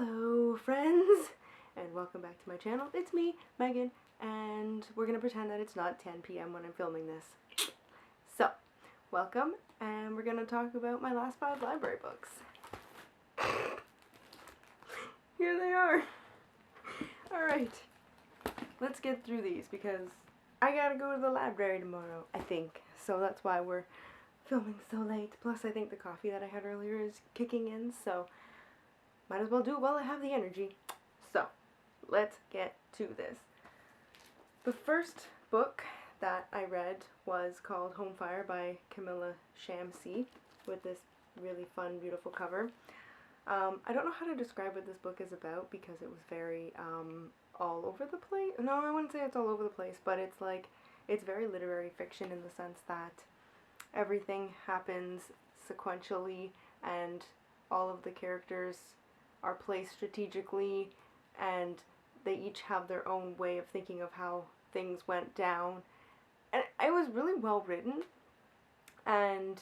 Hello friends, and welcome back to my channel. It's me, Megan, and we're gonna pretend that it's not 10 p.m. when I'm filming this. So, welcome, and we're gonna talk about my last 5 library books. Here they are. Alright, let's get through these because I gotta go to the library tomorrow, I think. So that's why we're filming so late. Plus I think the coffee that I had earlier is kicking in, so might as well do it while I have the energy. So, let's get to this. The first book that I read was called Home Fire by Camilla Shamsie, with this really fun, beautiful cover. I don't know how to describe what this book is about because it was very all over the place. No, I wouldn't say it's all over the place, but it's very literary fiction in the sense that everything happens sequentially and all of the characters are placed strategically, and they each have their own way of thinking of how things went down. And it was really well written, and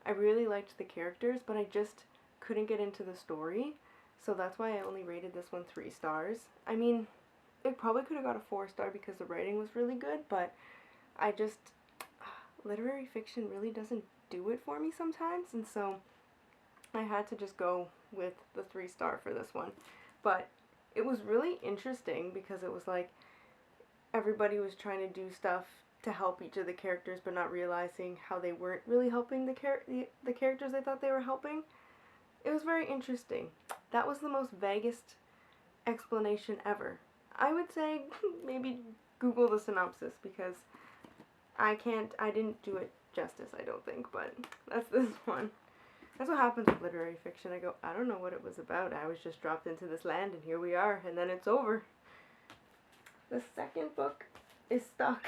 I really liked the characters, but I just couldn't get into the story, so that's why I only rated this one 3 stars. I mean, it probably could have got a 4-star because the writing was really good, but literary fiction really doesn't do it for me sometimes, and so I had to just go with the 3-star for this one. But it was really interesting because it was like everybody was trying to do stuff to help each of the characters, but not realizing how they weren't really helping the characters they thought they were helping. It was very interesting. That was the most vaguest explanation ever. I would say maybe Google the synopsis because I didn't do it justice, I don't think, but that's this one. That's what happens with literary fiction. I go, I don't know what it was about. I was just dropped into this land and here we are, and then it's over. The second book is stuck.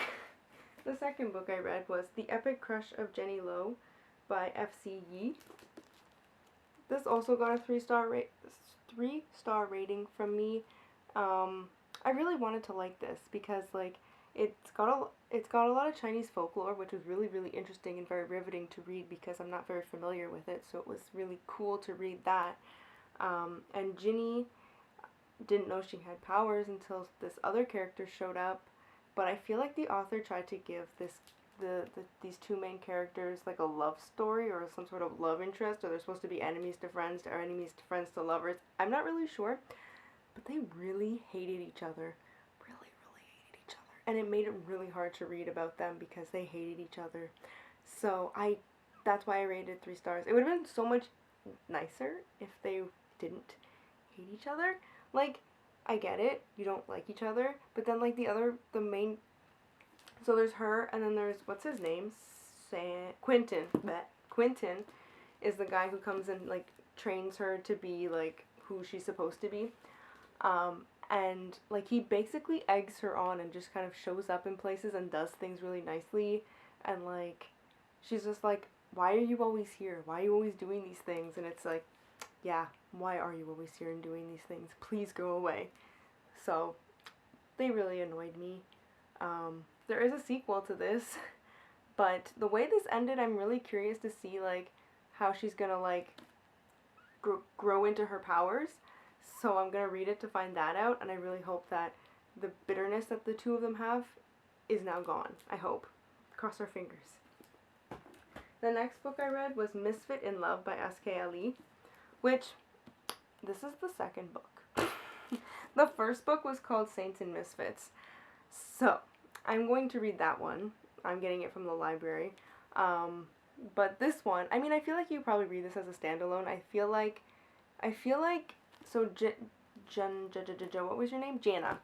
The second book I read was The Epic Crush of Jenny Lo by F.C. Yee. This also got a 3-star rating from me. I really wanted to like this because it's got a lot of Chinese folklore, which was really, really interesting and very riveting to read because I'm not very familiar with it, so it was really cool to read that. And Ginny didn't know she had powers until this other character showed up, but I feel like the author tried to give these two main characters like a love story or some sort of love interest, or they're supposed to be enemies to friends or enemies to friends to lovers. I'm not really sure, but they really hated each other. And it made it really hard to read about them because they hated each other. So that's why I rated 3 stars. It would have been so much nicer if they didn't hate each other. Like, I get it, you don't like each other, but then like the main, so there's her, and then there's, what's his name? Quentin. Quentin is the guy who comes and like trains her to be like who she's supposed to be. And like he basically eggs her on and just kind of shows up in places and does things really nicely, and like she's just like, why are you always here? Why are you always doing these things? And it's like, yeah, why are you always here and doing these things? Please go away. So they really annoyed me. There is a sequel to this, but the way this ended, I'm really curious to see like how she's gonna like grow into her powers. So I'm going to read it to find that out, and I really hope that the bitterness that the two of them have is now gone. I hope. Cross our fingers. The next book I read was Misfit in Love by S.K. Ali, which, this is the second book. The first book was called Saints and Misfits. So, I'm going to read that one. I'm getting it from the library. But this one, I mean, I feel like you probably read this as a standalone. I feel like so what was your name? Jana.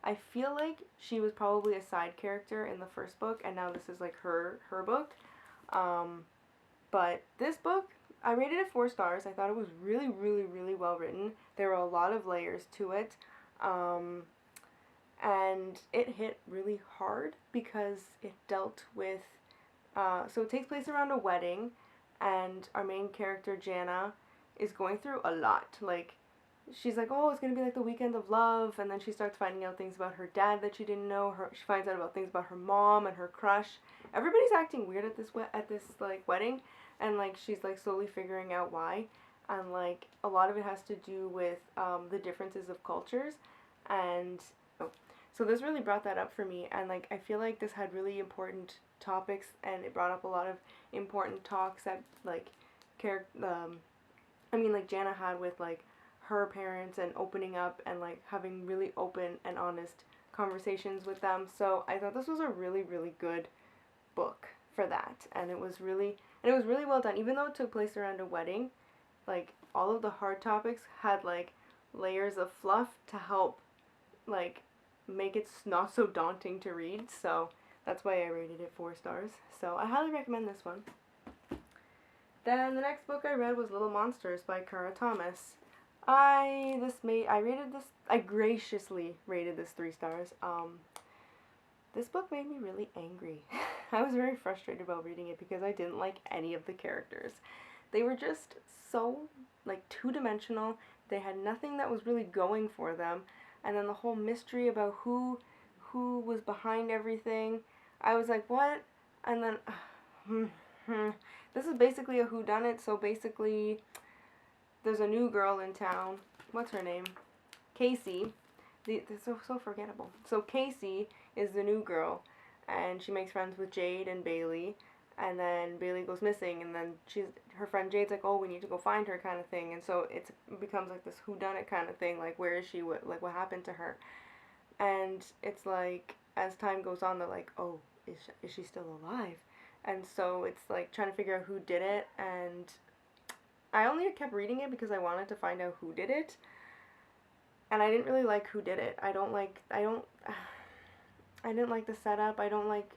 I feel like she was probably a side character in the first book, and now this is like her book. But this book, I rated it 4 stars. I thought it was really, really, really well written. There were a lot of layers to it. And it hit really hard because it dealt with, so it takes place around a wedding, and our main character, Jana, is going through a lot. Like, she's like, oh, it's gonna be like the weekend of love, and then she starts finding out things about her dad that she didn't know. She finds out about things about her mom and her crush. Everybody's acting weird at this like wedding, and like she's like slowly figuring out why. and like a lot of it has to do with the differences of cultures, and so this really brought that up for me, and like I feel like this had really important topics, and it brought up a lot of important talks that like like Jana had with like her parents and opening up and like having really open and honest conversations with them. So I thought this was a really, really good book for that, and it was really well done. Even though it took place around a wedding, like all of the hard topics had like layers of fluff to help like make it not so daunting to read. So that's why I rated it 4 stars. So I highly recommend this one. Then the next book I read was Little Monsters by Kara Thomas. I graciously rated this 3 stars. This book made me really angry. I was very frustrated about reading it because I didn't like any of the characters. They were just so like two-dimensional. They had nothing that was really going for them. And then the whole mystery about who was behind everything. I was like, what? And then this is basically a whodunit. So basically there's a new girl in town. What's her name? Casey. They're so forgettable. So Casey is the new girl, and she makes friends with Jade and Bailey, and then Bailey goes missing, and then her friend Jade's like, oh, we need to go find her, kind of thing. And so it becomes like this whodunit kind of thing, like where is she, what happened to her? And it's like as time goes on, they're like, oh, is she still alive? And so it's like trying to figure out who did it, and I only kept reading it because I wanted to find out who did it. And I didn't really like who did it. I didn't like the setup. I don't like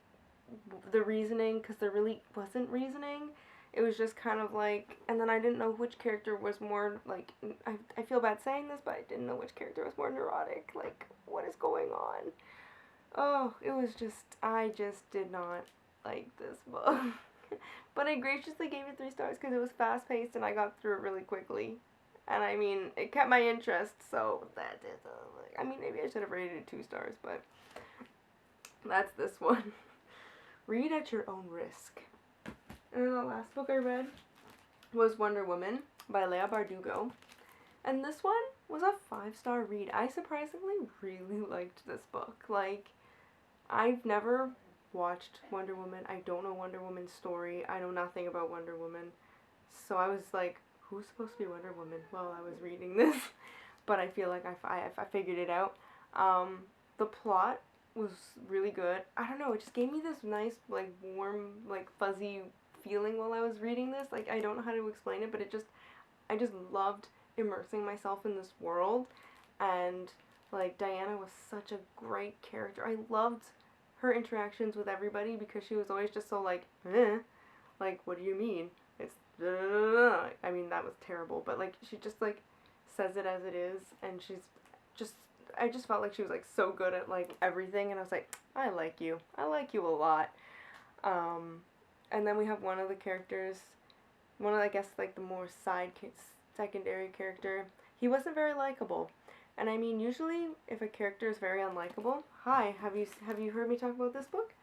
the reasoning, because there really wasn't reasoning. It was just kind of like, and then I didn't know which character was more, like, I feel bad saying this, but I didn't know which character was more neurotic. Like, what is going on? Oh, it was just, I just did not like this book. But I graciously gave it 3 stars because it was fast paced and I got through it really quickly. And I mean, it kept my interest, so that is, I mean, maybe I should have rated it 2 stars, but that's this one. Read at your own risk. And then the last book I read was Wonder Woman by Leigh Bardugo. And this one was a 5-star read. I surprisingly really liked this book. Like, I've never watched Wonder Woman. I don't know Wonder Woman's story. I know nothing about Wonder Woman. So I was like, who's supposed to be Wonder Woman while I was reading this? But I feel like I figured it out. The plot was really good. I don't know, it just gave me this nice, like, warm, like, fuzzy feeling while I was reading this. Like, I don't know how to explain it, but I just loved immersing myself in this world. And, like, Diana was such a great character. I loved her interactions with everybody because she was always just so, like, like, what do you mean? It's, I mean, that was terrible, but, like, she just, like, says it as it is, and I just felt like she was, like, so good at, like, everything, and I was like, I like you a lot. And then we have one of the characters, I guess, like, the more secondary character. He wasn't very likable, and I mean, usually, if a character is very unlikable, hi, have you heard me talk about this book?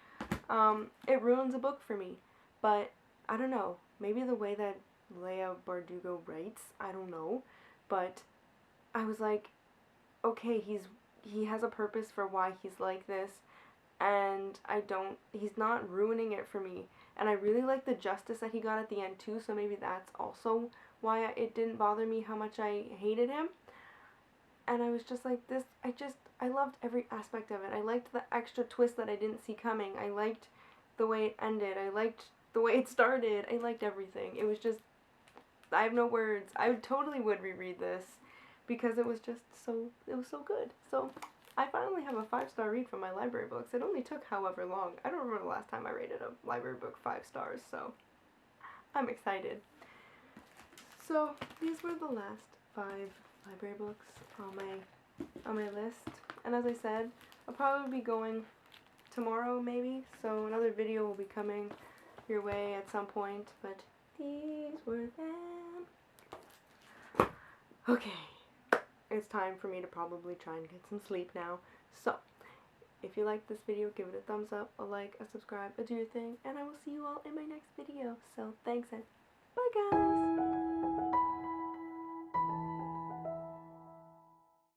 It ruins a book for me, but I don't know, maybe the way that Leigh Bardugo writes, I don't know, but I was like, okay, he has a purpose for why he's like this, and he's not ruining it for me, and I really like the justice that he got at the end too, so maybe that's also why it didn't bother me how much I hated him. And I was just like, I loved every aspect of it. I liked the extra twist that I didn't see coming. I liked the way it ended. I liked the way it started. I liked everything. It was just, I have no words. I totally would reread this because it was so good. So I finally have a 5-star read from my library books. It only took however long. I don't remember the last time I rated a library book 5 stars, so I'm excited. So these were the last 5 library books on my list, and as I said, I'll probably be going tomorrow maybe, so another video will be coming your way at some point, but these were them. Okay, it's time for me to probably try and get some sleep now, so if you like this video, give it a thumbs up, a like, a subscribe, a do your thing, and I will see you all in my next video. So thanks and bye guys!